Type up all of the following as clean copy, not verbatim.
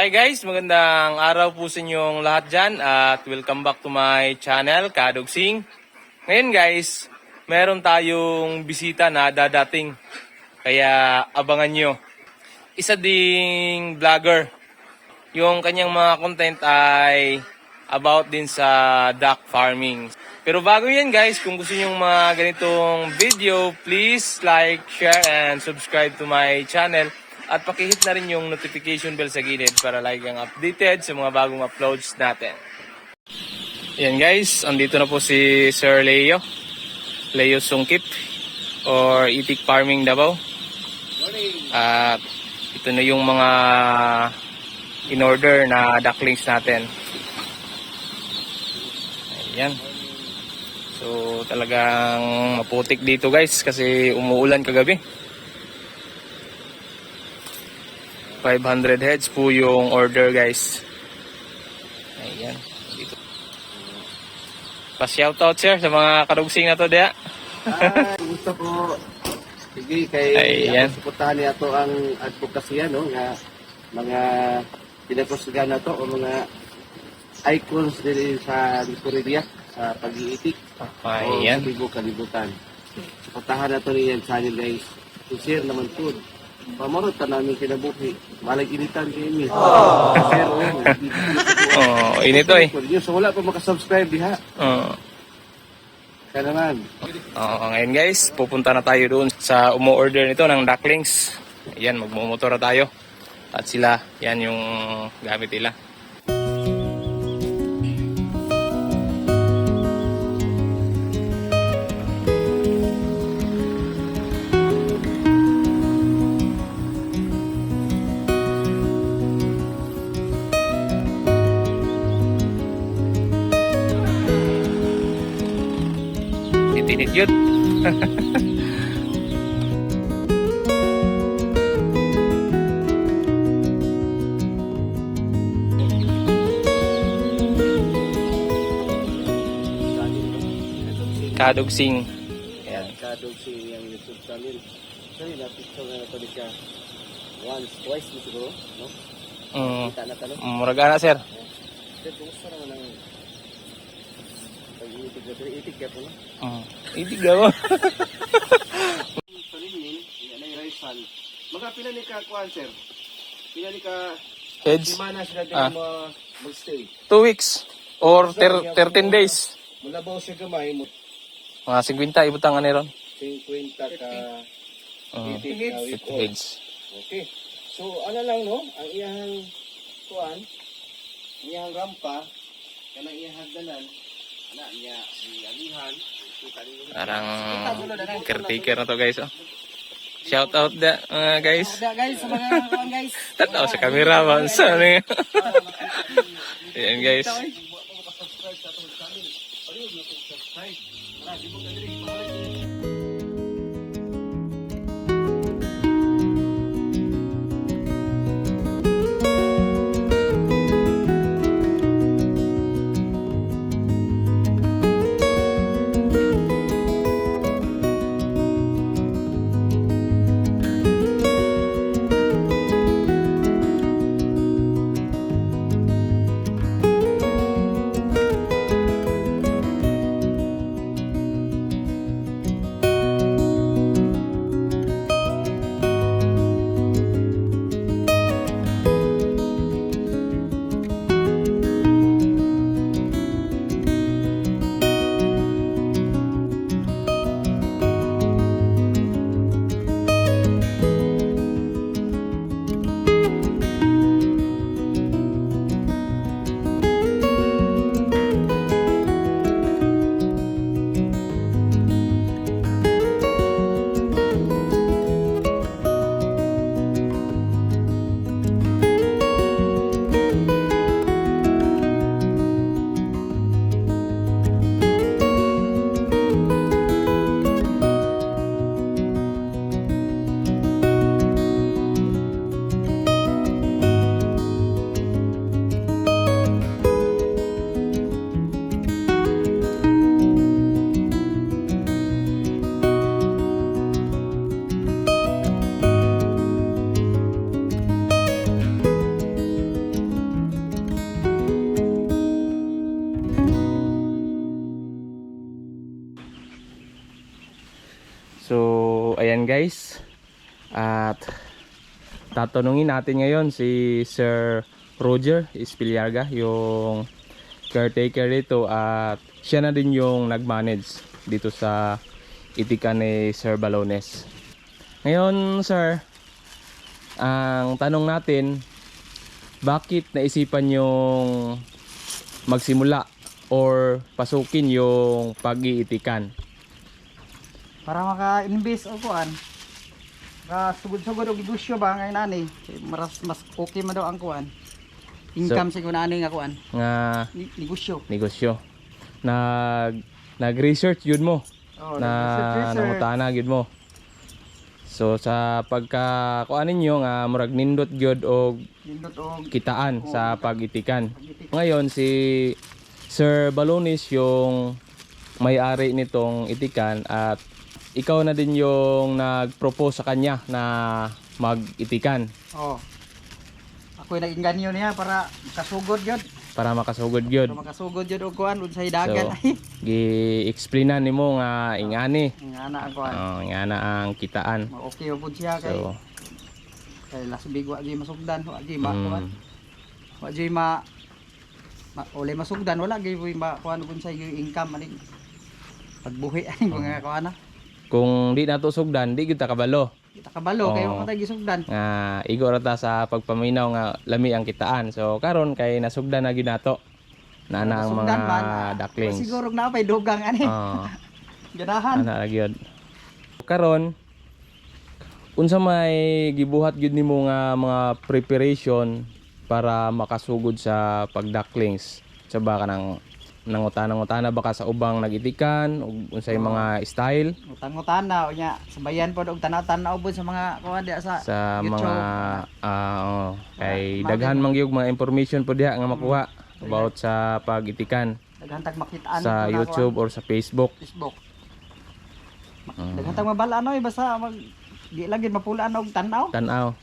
Hi guys, magandang araw po sa inyong lahat dyan at welcome back to my channel, Kadugsing. Ngayon guys, meron tayong bisita na dadating, kaya abangan nyo. Isa ding vlogger, yung kanyang mga content ay about din sa duck farming. Pero bago yan guys, kung gusto nyo mga ganitong video, please like, share, and subscribe to my channel. At pakihit na rin yung notification bell sa gilid para lagi kang updated sa mga bagong uploads natin. Yan guys, andito na po si Sir Leo. Leo Sungkip or Itik Farming Davao. At ito na yung mga in-order na ducklings natin. Ayan. So talagang maputik dito guys kasi umuulan kagabi. 500 heads po yung order guys. Ayan. Dito. Pa-shoutout sir sa mga kadugsing na to diya. Gusto ko sige kay Ayan. suportahan niya to ang advocacy no nga mga pinakusgan na to o mga icons din sa Korea sa pag-iitik. Ayan. O kalibutan. Suportahan na to niyan sa inyo guys. I-share naman po. Pamarot ka namin kinabuhi. Malag initan kayo niyo. Inito eh. So wala pa makasubscribe diha. Kaya naman. Ngayon guys, pupunta na tayo doon sa umu-order nito ng ducklings. Ayan, magmumotor na tayo. At sila, yan yung gamit nila. Tinit yun. Kadugsing. Ayan. Kadugsing yung YouTube channel. Sorry, na-picture na ito siya. Once, twice na siguro, no? Kita na talo. Muraga na sir. Sir, kumusta naman ang pag-iitig na? Pero itig ka po, no? Itig ako. Palignin, yan ay Raisan. Mga pila ni ka, kuhan, sir? Pila ni ka, Heads. simana sila din mag-stay. 2 weeks or 13 days. Mulabaw siya gamay, Mga 50 ibutang ano ron. 50 ka itig na week 50 old. heads. Okay. So, ano lang, no? Ang iyang kuhan, iyang rampa, kanang iyang hagdanan, niya, alihan, Parang caretaker na to guys. Oh. Shout out da guys. guys, sa mga kuhan, guys. Tataw sa camera man sa ano. Ayan guys. So, ayan guys. At tatanungin natin ngayon si Sir Roger Espiliarga, yung caretaker dito, at siya na din yung nag-manage dito sa itikan ni Sir Balones. Ngayon, sir, ang tanong natin, bakit naisipan yung magsimula or pasukin yung pag-iitikan? Para maka-invest o kuan. Sugod-sugod og negosyo ba ngay nani. Mas okay man daw ang kuan. Income sa kunani nga kuan. Nga Negosyo. negosyo. Nag-research yun mo. Oh, Na nangutana gyud mo. So sa pagka kuanin nga murag nindot gyud og nindot og kitaan sa pag-itikan. Ngayon si Sir Balones yung may-ari nitong itikan, at ikaw na din yung nag-propose sa kanya na mag-itikan Oh. Ako naging ganyo niya para makasugod gyud. para makasugod gyud. Para makasugod gyud og kuan unsay dagan. So, gi-explainan nimo nga ingani. Nga ana ang kuan. Ingana ang kitaan. Okay pud siya kay So, kay lasbig wa gyud masugdan, wa gyud mm, kuan. Wa gyud uli masugdan, wala gyud kuan kun sa income ani. Pagbuhi ani mga kuan na. kung di nato sugdan, di gyud ta kabalo. Kita kabalo kay Oo. wa tay gisugdan. Nga igo ra ta sa pagpaminaw nga lami ang kitaan. So karon kay nasugdan na gyud nato. Na ang mga ducklings. Siguro na pay dugang ani. Ganahan. Ana ra gyud. Karon unsa may gibuhat gyud nimo nga mga preparation para makasugod sa pagducklings? Sa ba kanang nangutana-ngutana baka sa ubang nagitikan ug unsay mga style Utang-utana nya sabayan pod og tanaw-tanaw pod sa mga kuan diha sa YouTube. mga kay daghan man gyud mga information po diha nga makuha about sa pagitikan Daghantag makitaan sa YouTube or sa Facebook. Facebook. Daghantag mabala ano basta mag di lang gid mapulaan og tanaw. Tan-aw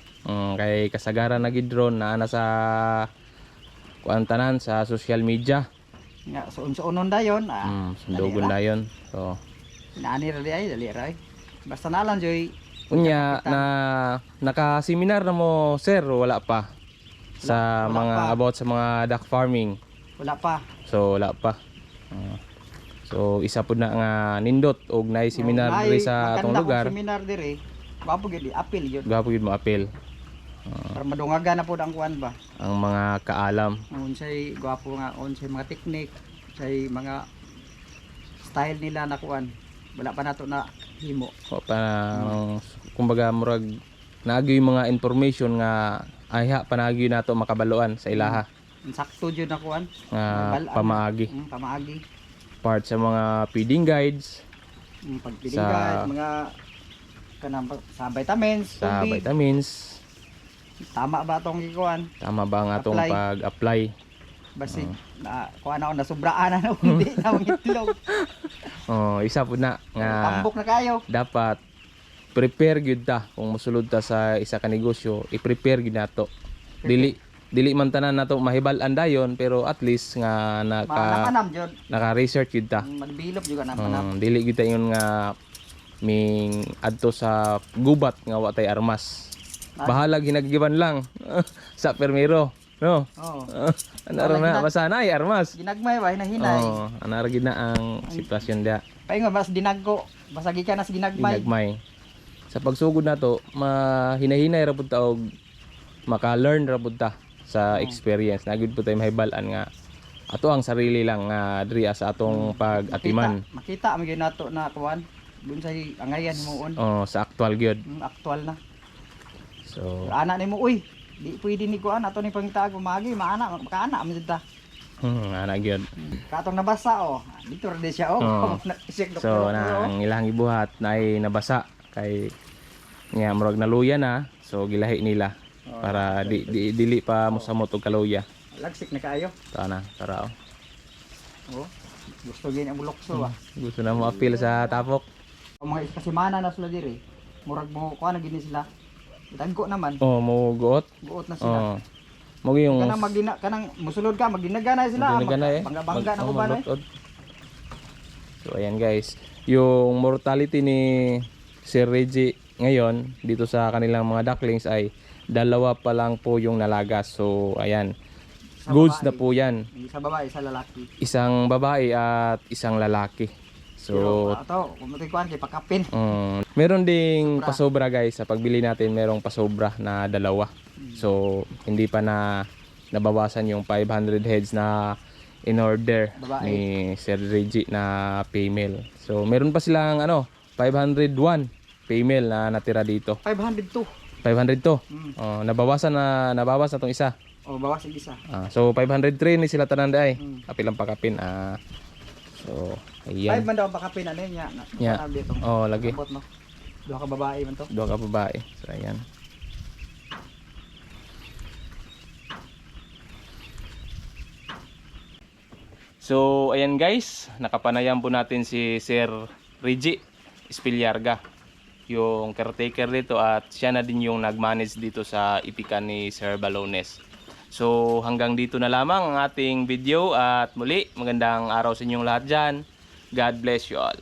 kay kasagaran na gid drone na ana sa kuan tanan sa social media. Nga suon-suonon dayon. Sundugon dayon. So Naani ra di ay dali ra. Basta na lang joy. unya na naka-seminar na mo sir wala pa sa Wala mga pa. about sa mga duck farming. Wala pa. So wala pa. So isa pud na nga nindot og naay seminar diri sa atong lugar. Seminar diri. Bapo gid apil yun. Gapo gid mo apil Para madungagan na pod ang kuan ba. ang mga kaalam. Unsay gwapo nga unsay mga technique, unsay mga style nila na kuan. Wala pa nato na himo. O pa kumbaga murag naagi yung mga information nga ayha panagi nato makabaloan sa ilaha Sakto jud na kuan. nga pamaagi Pamaagi. part sa mga feeding guides Pagpilinggan, mga kanang sa vitamins, sa tubig. vitamins. Tama ba tong gikuan? Tama ba nga itong Apply. pag-apply? Basig na kuan ako nasubraan na hindi na mangitlog. Isa po na nga Tambok na kayo. dapat prepare gyud ta kung mosulod ta sa isa ka negosyo, i-prepare gyud nato. Dili man tanan nato mahibal-an dayon, pero at least nga Manam jud. naka-research gyud ta. Magbilop jud na manam. Dili gyud ta ingon nga ming adto sa gubat nga wa tay armas. Bahala ginaggiban lang sa permiro, no? Oo. Anara na basta na ay armas. Ginagmay ba hinahinay. Anara gid na ang sitwasyon dia. Paingon mas dinagko. Basag ka na sa ginagmay. Ginagmay. Sa pagsugod nato, mahinahinay ra pud ta og maka-learn ra pud ta sa experience. Nagud pud tay mahibal-an nga ato ang sarili lang nga diri sa atong pag-atiman. Makita man gyud nato na kuan. Dun sa angayan himuon. Sa actual gyud. Aktual na. So, Ana nimo uy. Di pwede ni kuan ato ni pangitaag umagi maana makaana man jud ta. ana gyud. Katong nabasa dito ra di siya Isik So na ang ilang gibuhat na ay nabasa kay nga murag naluya na, so gilahi nila para dili pa mosamot og kaluya. Lagsik na kayo. Tara na, tara. Gusto gini ang bulokso ba. Gusto na mo appeal sa tapok. Ang mga kasimana na sila diri. Murag mo kuan na gini sila. Dagko naman. Mo guot. Buot na sila. Mo yung Kanang magina kanang musulod ka maginaga sila. Bangga-bangga na ko ba no? So ayan guys, yung mortality ni Sir Reggie ngayon dito sa kanilang mga ducklings ay dalawa pa lang po yung nalagas. So ayan, Sa goods babae. na po yan. Isa babae, isa lalaki. Isang babae at isang lalaki. So Pero ato, kung matikuan kay pakapin. meron ding pasobra guys, sa pagbili natin merong pasobra na dalawa. So hindi pa na nabawasan yung 500 heads na in order Babae. ni Sir Reggie na female. So meron pa silang 501 female na natira dito. 502. 500 to. Nabawas na tong isa. O bawas ang isa. So 503 ni sila tanan ay. Mm. Kapilang pakapin. So 5 ayan. man daw ang pakapin ano niya. Yeah. Oh, lagi. Abot no. Duha ka babae man to. Dua ka babae. So ayan. So ayan guys, nakapanayam po natin si Sir Reggie Espillarga, yung caretaker dito, at siya na din yung nag-manage dito sa ipikan ni Sir Balones. So hanggang dito na lamang ang ating video, at muli magandang araw sa inyong lahat dyan. God bless you all.